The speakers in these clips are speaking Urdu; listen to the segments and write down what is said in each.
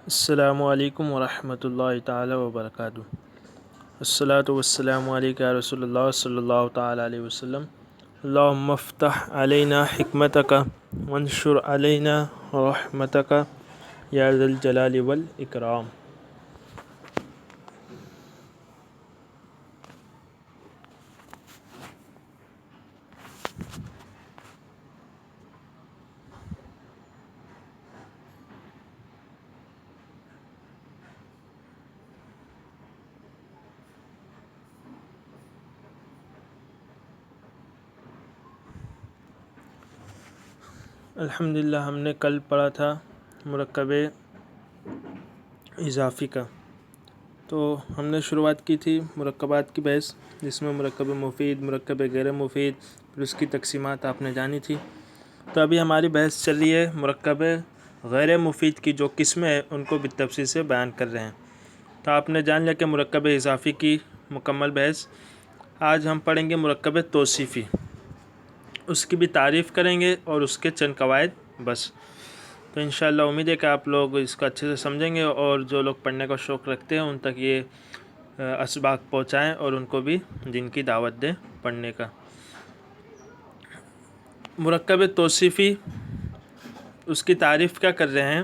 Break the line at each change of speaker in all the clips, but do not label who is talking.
السلام علیکم ورحمۃ اللہ تعالی وبرکاتہ۔ الصلاۃ والسلام علیک یا رسول اللہ صلی اللہ تعالی علیہ وسلم۔ اللہم افتح علینا حکمتک وانشر علینا رحمتک یا ذا الجلال والاکرام۔ الحمدللہ ہم نے کل پڑھا تھا مرکب اضافی کا، تو ہم نے شروعات کی تھی مرکبات کی بحث، جس میں مرکب مفید، مرکب غیر مفید، پھر اس کی تقسیمات آپ نے جانی تھی۔ تو ابھی ہماری بحث چل رہی ہے مرکب غیر مفید کی جو قسمیں ہیں ان کو بالتفصیل سے بیان کر رہے ہیں۔ تو آپ نے جان لیا کہ مرکب اضافی کی مکمل بحث۔ آج ہم پڑھیں گے مرکب توصیفی، اس کی بھی تعریف کریں گے اور اس کے چند قواعد بس۔ تو انشاءاللہ امید ہے کہ آپ لوگ اس کو اچھے سے سمجھیں گے، اور جو لوگ پڑھنے کا شوق رکھتے ہیں ان تک یہ اسباق پہنچائیں اور ان کو بھی دین کی دعوت دیں پڑھنے کا۔ مرکب توصیفی، اس کی تعریف کیا کر رہے ہیں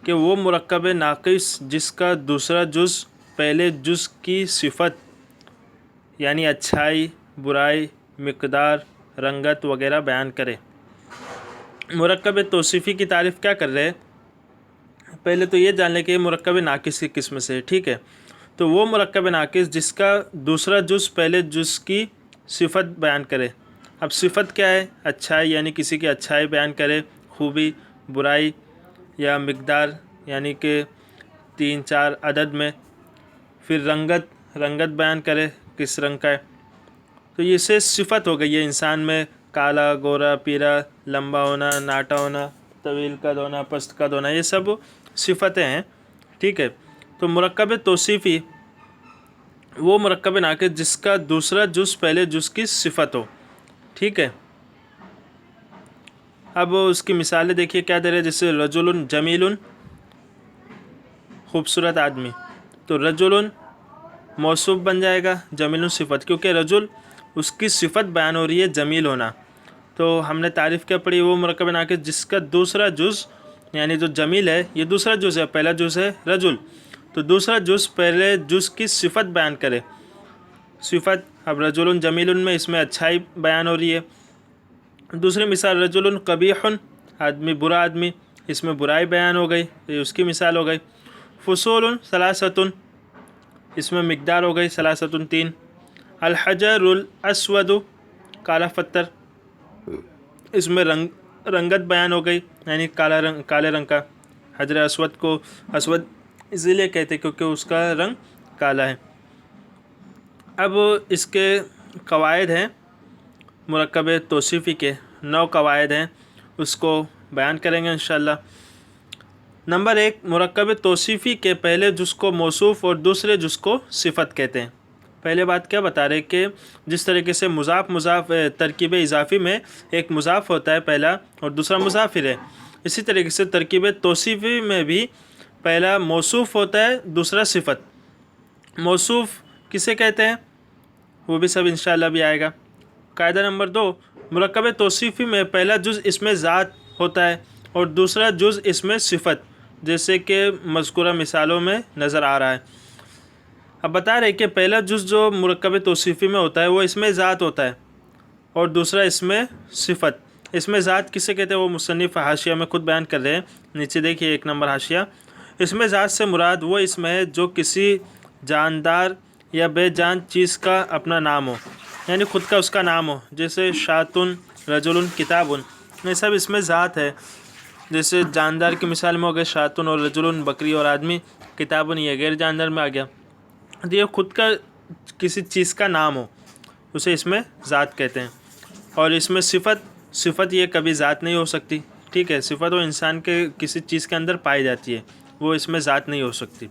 کہ وہ مرکب ناقص جس کا دوسرا جز پہلے جز کی صفت یعنی اچھائی، برائی، مقدار، رنگت وغیرہ بیان کرے۔ مرکب توصیفی کی تعریف کیا کر رہے ہیں؟ پہلے تو یہ جان لیں کہ یہ مرکب ناقص کی قسم سے ہے، ٹھیک ہے۔ تو وہ مرکب ناقص جس کا دوسرا جز پہلے جز کی صفت بیان کرے۔ اب صفت کیا ہے؟ اچھائی، یعنی کسی کی اچھائی بیان کرے، خوبی، برائی یا مقدار یعنی کہ 3-4 عدد میں، پھر رنگت بیان کرے کس رنگ کا ہے۔ تو یہ سے صفت ہو گئی ہے انسان میں، کالا، گورا، پیرا، لمبا ہونا، ناٹا ہونا، طویل قد ہونا، پست قد ہونا، یہ سب صفتیں ہیں، ٹھیک ہے۔ تو مرکب توصیفی وہ مرکب ناقص جس کا دوسرا جز پہلے جز کی صفت ہو، ٹھیک ہے۔ اب اس کی مثالیں دیکھیے کیا دے رہے ہیں، جیسے رجل جمیل، خوبصورت آدمی، تو رجل موصوف بن جائے گا، جمیل صفت، کیونکہ رجل اس کی صفت بیان ہو رہی ہے جمیل ہونا۔ تو ہم نے تعریف کیا پڑھی، وہ مرکب ناقص جس کا دوسرا جز یعنی جو جمیل ہے یہ دوسرا جز ہے، پہلا جز ہے رجل، تو دوسرا جز پہلے جز کی صفت بیان کرے۔ صفت اب رجل جمیل میں اس میں اچھائی بیان ہو رہی ہے۔ دوسری مثال رجل قبیح، آدمی برا آدمی، اس میں برائی بیان ہو گئی، یہ اس کی مثال ہو گئی۔ فصول ثلاثۃ، اس میں مقدار ہو گئی ثلاثۃ 3۔ الحجر الاسود، کالا پتھر، اس میں رنگت بیان ہو گئی، یعنی کالے رنگ کا۔ حجر اسود کو اسود اسی لیے کہتے کیونکہ اس کا رنگ کالا ہے۔ اب اس کے قواعد ہیں مرکب توصیفی کے، 9 قواعد ہیں، اس کو بیان کریں گے انشاءاللہ۔ نمبر 1، مرکب توصیفی کے پہلے جز کو موصوف اور دوسرے جز کو صفت کہتے ہیں۔ پہلے بات کیا بتا رہے کہ جس طریقے سے مضاف ترکیب اضافی میں ایک مضاف ہوتا ہے پہلا اور دوسرا مضاف ہے، اسی طریقے سے ترکیب توصیفی میں بھی پہلا موصوف ہوتا ہے، دوسرا صفت۔ موصوف کسے کہتے ہیں وہ بھی سب انشاءاللہ بھی آئے گا۔ قاعدہ نمبر 2، مرکب توصیفی میں پہلا جز اس میں ذات ہوتا ہے اور دوسرا جز اس میں صفت، جیسے کہ مذکورہ مثالوں میں نظر آ رہا ہے۔ اب بتا رہے کہ پہلا جز جو مرکب توصیفی میں ہوتا ہے وہ اس میں ذات ہوتا ہے اور دوسرا اس میں صفت۔ اس میں ذات کسے کہتے ہیں وہ مصنف حاشیہ میں خود بیان کر رہے ہیں، نیچے دیکھیے 1 نمبر حاشیہ۔ اس میں ذات سے مراد وہ اسم ہے جو کسی جاندار یا بے جان چیز کا اپنا نام ہو، یعنی خود کا اس کا نام ہو، جیسے شاتن، رجل، کتاب، یہ سب اس میں ذات ہے۔ جیسے جاندار کی مثال میں ہو گئے شاتن اور رجل، بکری اور آدمی، کتاب یہ غیر جاندار میں آ گیا۔ یہ خود کا کسی چیز کا نام ہو اسے اس میں ذات کہتے ہیں۔ اور اس میں صفت یہ کبھی ذات نہیں ہو سکتی، ٹھیک ہے۔ صفت وہ انسان کے کسی چیز کے اندر پائی جاتی ہے، وہ اس میں ذات نہیں ہو سکتی۔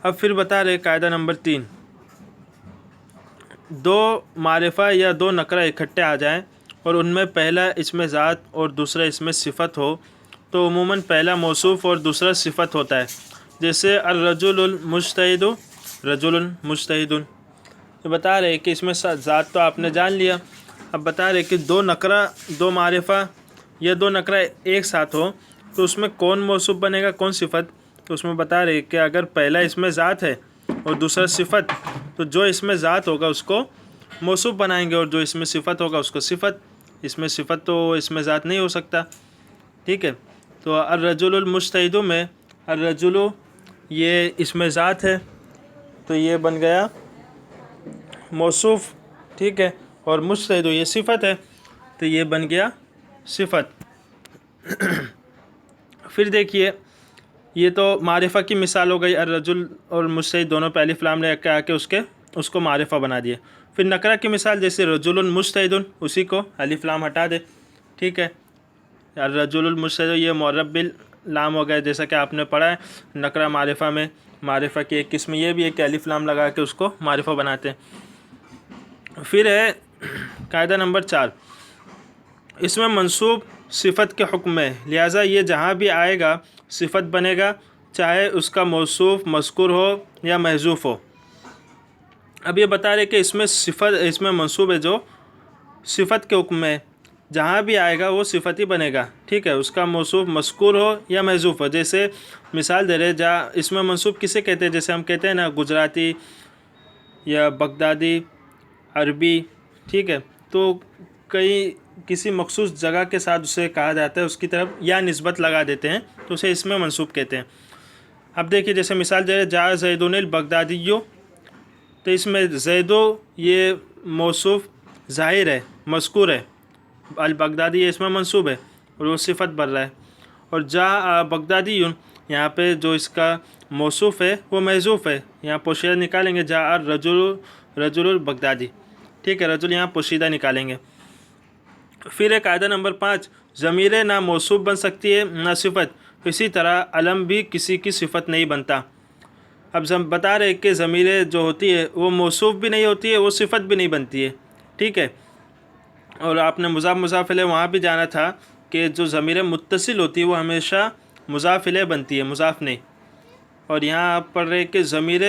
اب پھر بتا رہے قاعدہ نمبر 3، 2 معرفہ یا 2 نکرہ اکٹھے آ جائیں اور ان میں پہلا اس میں ذات اور دوسرا اس میں صفت ہو تو عموماً پہلا موصوف اور دوسرا صفت ہوتا ہے. جیسے الرجل المجتہد، رجل مجتہد. یہ بتا رہے کہ اس میں ذات تو آپ نے جان لیا. اب بتا رہے کہ دو نکرہ، دو معرفہ یا دو نکرہ ایک ساتھ ہو تو اس میں کون موصوف بنے گا، کون صفت. تو اس میں بتا رہے کہ اگر پہلا اس میں ذات ہے اور دوسرا صفت، تو جو اس میں ذات ہوگا اس کو موصوف بنائیں گے، اور جو اس میں صفت ہوگا اس کو صفت. اس میں صفت تو اس میں ذات نہیں ہو سکتا. ٹھیک ہے. تو الرجل المجتہد میں الرجل یہ اس میں ذات ہے تو یہ بن گیا موصوف. ٹھیک ہے. اور مجتہد یہ صفت ہے تو یہ بن گیا صفت. پھر دیکھیے یہ تو معرفہ کی مثال ہو گئی. الرجل اور مجتہد دونوں پہ الف لام لے کے آ کے اس کو معرفہ بنا دیے. پھر نکرہ کی مثال جیسے رجل مجتہد، اسی کو الف لام ہٹا دے. ٹھیک ہے. الرجل المجتہد یہ معرب باللام ہو گئے، جیسا کہ آپ نے پڑھا ہے نکرہ معرفہ میں. معرفہ کی ایک قسم یہ بھی ہے کہ الف لام لگا کے اس کو معرفہ بناتے ہیں. پھر ہے قاعدہ نمبر 4، اس میں منصوب صفت کے حکم میں، لہٰذا یہ جہاں بھی آئے گا صفت بنے گا، چاہے اس کا موصوف مذکور ہو یا محذوف ہو. اب یہ بتا رہے کہ اس میں صفت، اس میں منصوب ہے جو صفت کے حکم میں، جہاں بھی آئے گا وہ صفت ہی بنے گا. ٹھیک ہے. اس کا موصوف مذکور ہو یا محذوف ہو. جیسے مثال دے رہے جہاں اس میں منصوب کسے کہتے ہیں، جیسے ہم کہتے ہیں نا گجراتی یا بغدادی، عربی. ٹھیک ہے. تو کسی مخصوص جگہ کے ساتھ اسے کہا جاتا ہے، اس کی طرف یا نسبت لگا دیتے ہیں تو اسے اس میں منصوب کہتے ہیں. اب دیکھیے جیسے مثال دے رہے جاء زید البغدادی، تو اس میں زیدو یہ موصوف ظاہر ہے، مذکور ہے. البغدادی اس میں منصوب ہے اور وہ صفت بن رہا ہے. اور جاء بغدادی یہاں پہ جو اس کا موصوف ہے وہ محذوف ہے. یہاں پوشیدہ نکالیں گے جاء رجل البغدادی. ٹھیک ہے. رجل یہاں پوشیدہ نکالیں گے. پھر ایک قاعدہ نمبر 5، ضمیر نہ موصوف بن سکتی ہے نہ صفت. اسی طرح علم بھی کسی کی صفت نہیں بنتا. اب بتا رہے کہ ضمیر جو ہوتی ہے وہ موصوف بھی نہیں ہوتی ہے، وہ صفت بھی نہیں بنتی ہے. ٹھیک ہے. اور آپ نے مضاف الیہ وہاں بھی جانا تھا کہ جو ضمیر متصل ہوتی ہے وہ ہمیشہ مضاف الیہ بنتی ہے، مضاف نہیں. اور یہاں آپ پڑھ رہے کہ ضمیر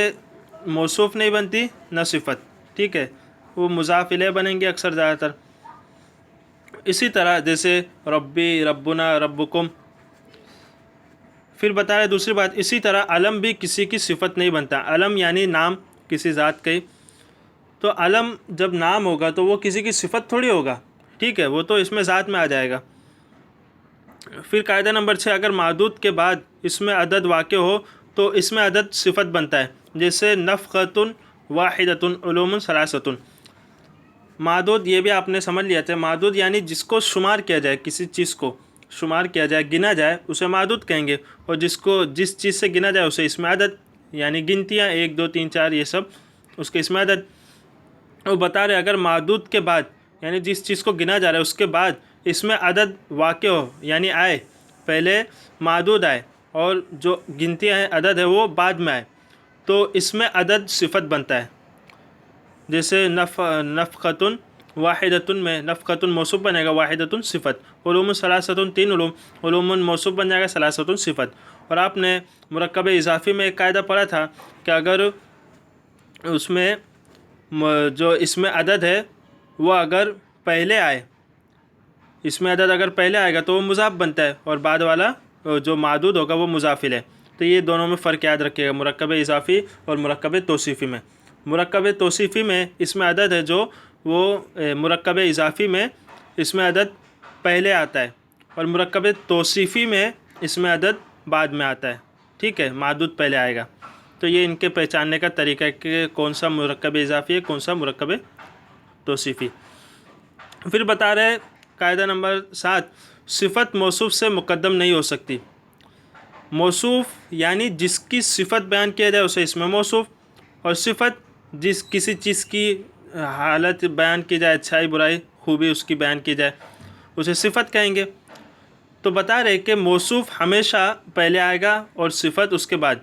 موصوف نہیں بنتی نہ صفت. ٹھیک ہے. وہ مضاف الیہ بنیں گے اکثر زیادہ تر. اسی طرح جیسے ربی، ربنا، ربکم. پھر بتا رہے دوسری بات، اسی طرح علم بھی کسی کی صفت نہیں بنتا. علم یعنی نام کسی ذات کا. تو علم جب نام ہوگا تو وہ کسی کی صفت تھوڑی ہوگا. ٹھیک ہے. وہ تو اس میں ذات میں آ جائے گا. پھر قاعدہ نمبر 6، اگر معدود کے بعد اس میں عدد واقع ہو تو اس میں عدد صفت بنتا ہے. جیسے نفقۃ واحدۃ علوم ثلاثۃ. معدود یہ بھی آپ نے سمجھ لیا تھا. معدود یعنی جس کو شمار کیا جائے، کسی چیز کو شمار کیا جائے، گنا جائے، اسے معدود کہیں گے. اور جس چیز سے گنا جائے اسے اس میں عدد، یعنی گنتیاں 1 2 3 4 یہ سب اس کے اس میں عدد. وہ بتا رہے اگر معدود کے بعد، یعنی جس چیز کو گنا جا رہا ہے اس کے بعد اس میں عدد واقع ہو، یعنی آئے، پہلے معدود آئے اور جو گنتیاں ہیں عدد ہے وہ بعد میں آئے، تو اس میں عدد صفت بنتا ہے. جیسے نفقۃ واحدۃ میں نفقۃ موصوف بنے گا، واحدۃ صفت. علوم ثلاثۃ 3 علوم، علوم موصوف بن جائے گا، ثلاثۃ صفت. اور آپ نے مرکب اضافی میں ایک قاعدہ پڑھا تھا کہ اگر اس میں جو اس میں عدد ہے وہ اگر پہلے آئے، اس میں عدد اگر پہلے آئے گا تو وہ مضاف بنتا ہے، اور بعد والا جو معدود ہوگا وہ مضاف الیہ. تو یہ دونوں میں فرق یاد رکھیے گا، مرکب اضافی اور مرکب توصیفی میں. مرکب توصیفی میں اس میں عدد ہے جو وہ مرکب اضافی میں اس میں عدد پہلے آتا ہے، اور مرکب توصیفی میں اس میں عدد بعد میں آتا ہے. ٹھیک ہے. معدود پہلے آئے گا. تو یہ ان کے پہچاننے کا طریقہ ہے کہ کون سا مرکب اضافی ہے، کون سا مرکب توصیفی. پھر بتا رہے قاعدہ نمبر 7، صفت موصوف سے مقدم نہیں ہو سکتی. موصوف یعنی جس کی صفت بیان کیا جائے اسے اس میں موصوف، اور صفت کسی چیز کی حالت بیان کی جائے، اچھائی برائی خوبی اس کی بیان کی جائے، اسے صفت کہیں گے. تو بتا رہے کہ موصوف ہمیشہ پہلے آئے گا اور صفت اس کے بعد.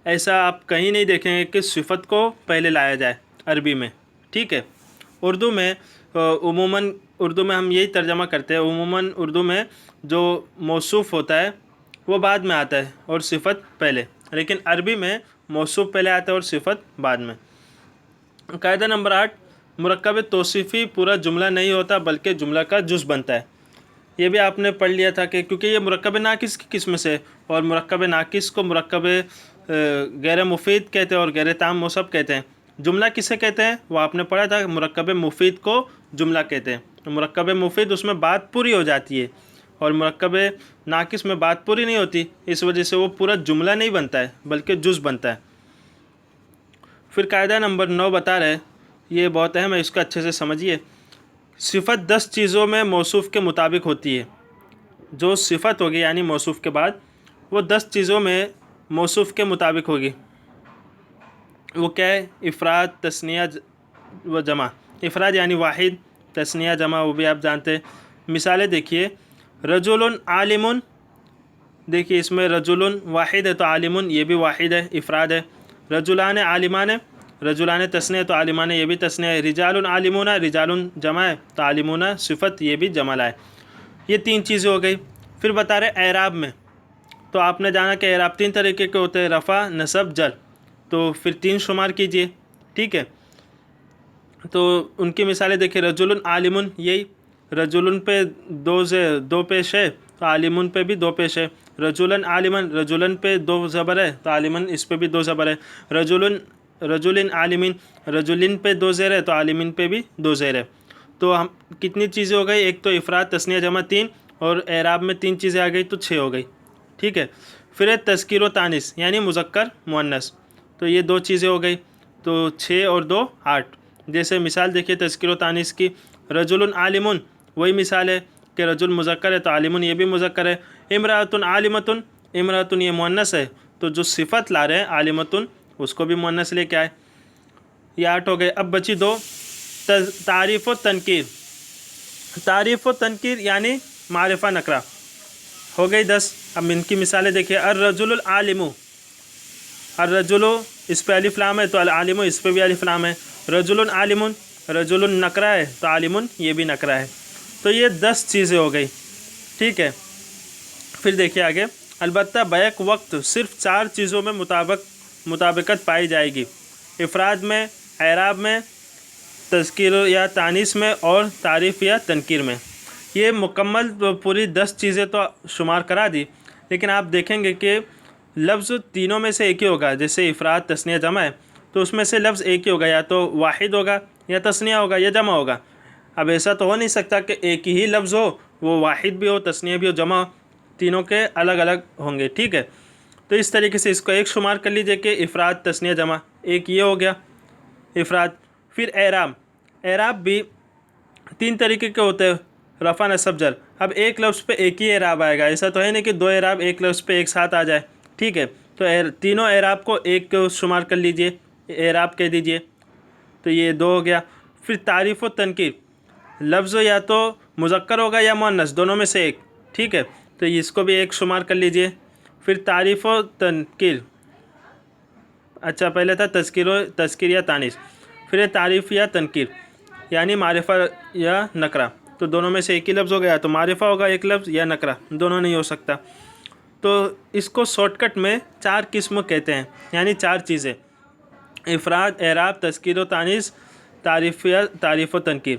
ایسا آپ کہیں نہیں دیکھیں گے کہ صفت کو پہلے لایا جائے عربی میں. ٹھیک ہے. اردو میں عموماً ہم یہی ترجمہ کرتے ہیں. عموماً اردو میں جو موصوف ہوتا ہے وہ بعد میں آتا ہے اور صفت پہلے، لیکن عربی میں موصوف پہلے آتا ہے اور صفت بعد میں۔ قاعدہ نمبر 8، مرکب توصیفی پورا جملہ نہیں ہوتا بلکہ جملہ کا جز بنتا ہے۔ یہ بھی آپ نے پڑھ لیا تھا کہ کیونکہ یہ مرکب ناقص کی قسم سے، اور مرکب ناقص کو مرکب غیر مفید کہتے ہیں اور غیر تام موصف کہتے ہیں۔ جملہ کسے کہتے ہیں وہ آپ نے پڑھا تھا، مرکب مفید کو جملہ کہتے ہیں۔ مرکب مفید اس میں بات پوری ہو جاتی ہے، اور مرکب ناقص میں بات پوری نہیں ہوتی، اس وجہ سے وہ پورا جملہ نہیں بنتا ہے بلکہ جز بنتا ہے۔ پھر قاعدہ نمبر 9 بتا رہے، یہ بہت اہم ہے، اس کو اچھے سے سمجھیے۔ صفت 10 چیزوں میں موصوف کے مطابق ہوتی ہے۔ جو صفت ہوگی یعنی موصوف کے بعد، وہ 10 چیزوں میں موصوف کے مطابق ہوگی۔ وہ کیا ہے؟ افراد، تثنیہ و جمع۔ افراد یعنی واحد، تثنیہ جمع وہ بھی آپ جانتے ہیں۔ مثالیں دیکھیے، رجل عالم، دیکھیے اس میں رجل واحد ہے تو عالم یہ بھی واحد ہے، افراد ہے۔ رجلان عالمان، رجلان تثنیہ تو عالمان یہ بھی تثنیہ ہے۔ رجال عالمون، رجال جمع ہے تو عالمون صفت یہ بھی جمع ہے۔ یہ 3 چیزیں ہو گئی۔ پھر بتا رہے اعراب میں، تو آپ نے جانا کہ اعراب 3 طریقے کے ہوتے ہیں، رفع، نصب، جر، تو پھر 3 شمار کیجئے، ٹھیک ہے۔ تو ان کی مثالیں دیکھیں، رجل عالم، یہی رجل پہ 2 پیش ہے تو عالم پہ بھی 2 پیش ہے۔ رجل عالمن، رجلن پہ 2 زبر ہے تو عالمن اس پہ بھی 2 زبر ہے۔ رجل عالمین، رجلن پہ 2 زیر ہے تو عالمین پہ بھی 2 زیر ہے۔ تو ہم کتنی چیزیں ہو گئی؟ ایک تو افراد، تثنیہ جمع 3، اور اعراب میں 3 چیزیں آ گئی تو 6 ہو گئی، ٹھیک ہے۔ پھر ہے تذکیر و تانیث یعنی مذکر مؤنث، تو یہ 2 چیزیں ہو گئی، تو 6 اور 2 8۔ جیسے مثال دیکھیے تذکیر و تانیث کی، رجل عالم، وہی مثال ہے کہ رجل مذکر ہے تو عالم یہ بھی مذکر ہے۔ امرأۃ عالمۃ، امرأۃ یہ مؤنث ہے تو جو صفت لا رہے ہیں عالمۃ اس کو بھی مؤنث لے کے آئے۔ یہ 8 ہو گئے۔ اب بچی 2، تعریف و تنکیر۔ تعریف و تنکیر یعنی معرفہ نکرہ، ہو گئی 10۔ اب ان کی مثالیں دیکھیے، الرجل العالم، الرجل اس پہ الف لام ہے تو العالم اس پہ بھی الف لام ہے۔ رجل عالم، رجل نکرہ ہے تو عالم یہ بھی نکرہ ہے۔ تو یہ 10 چیزیں ہو گئی، ٹھیک ہے۔ پھر دیکھیے آگے، البتہ بیک وقت صرف 4 چیزوں میں مطابقت پائی جائے گی، افراد میں، اعراب میں، تذکیر یا تانیث میں، اور تعریف یا تنکیر میں۔ یہ مکمل پوری 10 چیزیں تو شمار کرا دی، لیکن آپ دیکھیں گے کہ لفظ تینوں میں سے ایک ہی ہوگا۔ جیسے افراد، تثنیہ، جمع ہے تو اس میں سے لفظ ایک ہی ہوگا، یا تو واحد ہوگا یا تثنیہ ہوگا یا جمع ہوگا۔ اب ایسا تو ہو نہیں سکتا کہ ایک ہی لفظ ہو، وہ واحد بھی ہو، تثنیہ بھی ہو، جمع ہو، تینوں کے الگ الگ ہوں گے، ٹھیک ہے۔ تو اس طریقے سے اس کو ایک شمار کر لیجئے کہ افراد، تثنیہ، جمع، ایک یہ ہو گیا افراد۔ پھر اعراب، اعراب بھی 3 طریقے کے ہوتے ہیں، رفع، نصب، جر۔ اب ایک لفظ پہ ایک ہی اعراب آئے گا، ایسا تو ہے نہیں کہ 2 اعراب ایک لفظ پہ ایک ساتھ آ جائے، ٹھیک ہے۔ تو تینوں اعراب کو ایک کو شمار کر لیجئے، اعراب کہہ دیجئے، تو یہ 2 ہو گیا۔ پھر تعریف و تنکیر، لفظ یا تو مذکر ہوگا یا مؤنث، دونوں میں سے ایک، ٹھیک ہے، تو اس کو بھی ایک شمار کر لیجئے۔ پھر تعریف و تنکیر، اچھا پہلے تھا تذکیر یا تانیث، پھر ہے تعریف یا تنکیر یعنی معرفہ یا نکرہ، تو دونوں میں سے ایک ہی لفظ ہو گیا، تو معرفہ ہوگا ایک لفظ یا نکرہ، دونوں نہیں ہو سکتا۔ تو اس کو شارٹ کٹ میں 4 قسم کہتے ہیں، یعنی 4 چیزیں، افراد، اعراب، تذکیر و تانیث، تعریف و تنکیر۔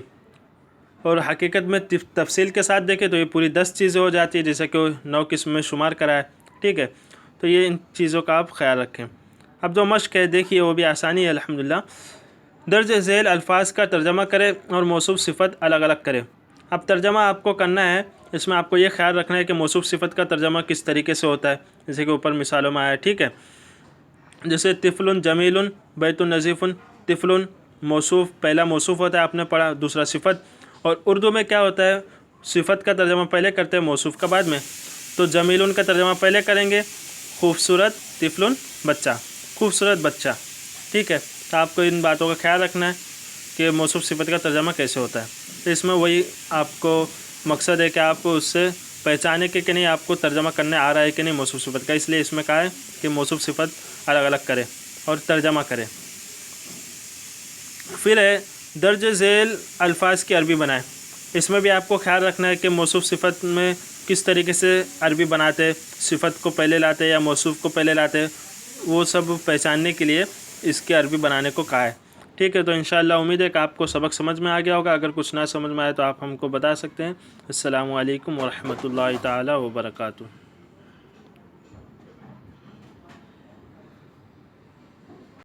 اور حقیقت میں تفصیل کے ساتھ دیکھیں تو یہ پوری 10 چیزیں ہو جاتی ہے، جیسے کہ 9 قسم میں شمار کرا ہے، ٹھیک ہے۔ تو یہ ان چیزوں کا آپ خیال رکھیں۔ اب جو مشق ہے دیکھیے وہ بھی آسانی ہے الحمدللہ۔ درج ذیل الفاظ کا ترجمہ کرے اور موصوف صفت الگ الگ کرے۔ اب ترجمہ آپ کو کرنا ہے، اس میں آپ کو یہ خیال رکھنا ہے کہ موصوف صفت کا ترجمہ کس طریقے سے ہوتا ہے، جیسے کہ اوپر مثالوں میں آیا ہے، ٹھیک ہے۔ جیسے طفل جمیل، بیت نظیف۔ طفل موصوف، پہلا موصوف ہوتا ہے، آپ نے پڑھا، دوسرا صفت۔ اور اردو میں کیا ہوتا ہے، صفت کا ترجمہ پہلے کرتے ہیں، موصوف کا بعد میں۔ تو جمیل کا ترجمہ پہلے کریں گے، خوبصورت، طفل بچہ، خوبصورت بچہ، ٹھیک ہے۔ تو آپ کو ان باتوں کا خیال رکھنا ہے کہ موصوف صفت کا ترجمہ کیسے ہوتا ہے۔ تو اس میں وہی آپ کو مقصد ہے کہ آپ کو اس سے پہچانے کہ نہیں آپ کو ترجمہ کرنے آ رہا ہے کہ نہیں موصوف صفت کا، اس لیے اس میں کہا ہے کہ موصوف صفت الگ الگ کرے اور ترجمہ کرے۔ پھر ہے درج ذیل الفاظ کی عربی بنائیں۔ اس میں بھی آپ کو خیال رکھنا ہے کہ موصوف صفت میں کس طریقے سے عربی بناتے، صفت کو پہلے لاتے یا موصوف کو پہلے لاتے، وہ سب پہچاننے کے لیے اس کی عربی بنانے کو کہا ہے۔ ٹھیک ہے، تو انشاءاللہ امید ہے کہ آپ کو سبق سمجھ میں آ گیا ہوگا۔ اگر کچھ نہ سمجھ میں آئے تو آپ ہم کو بتا سکتے ہیں۔ السلام علیکم ورحمۃ اللہ تعالی وبرکاتہ۔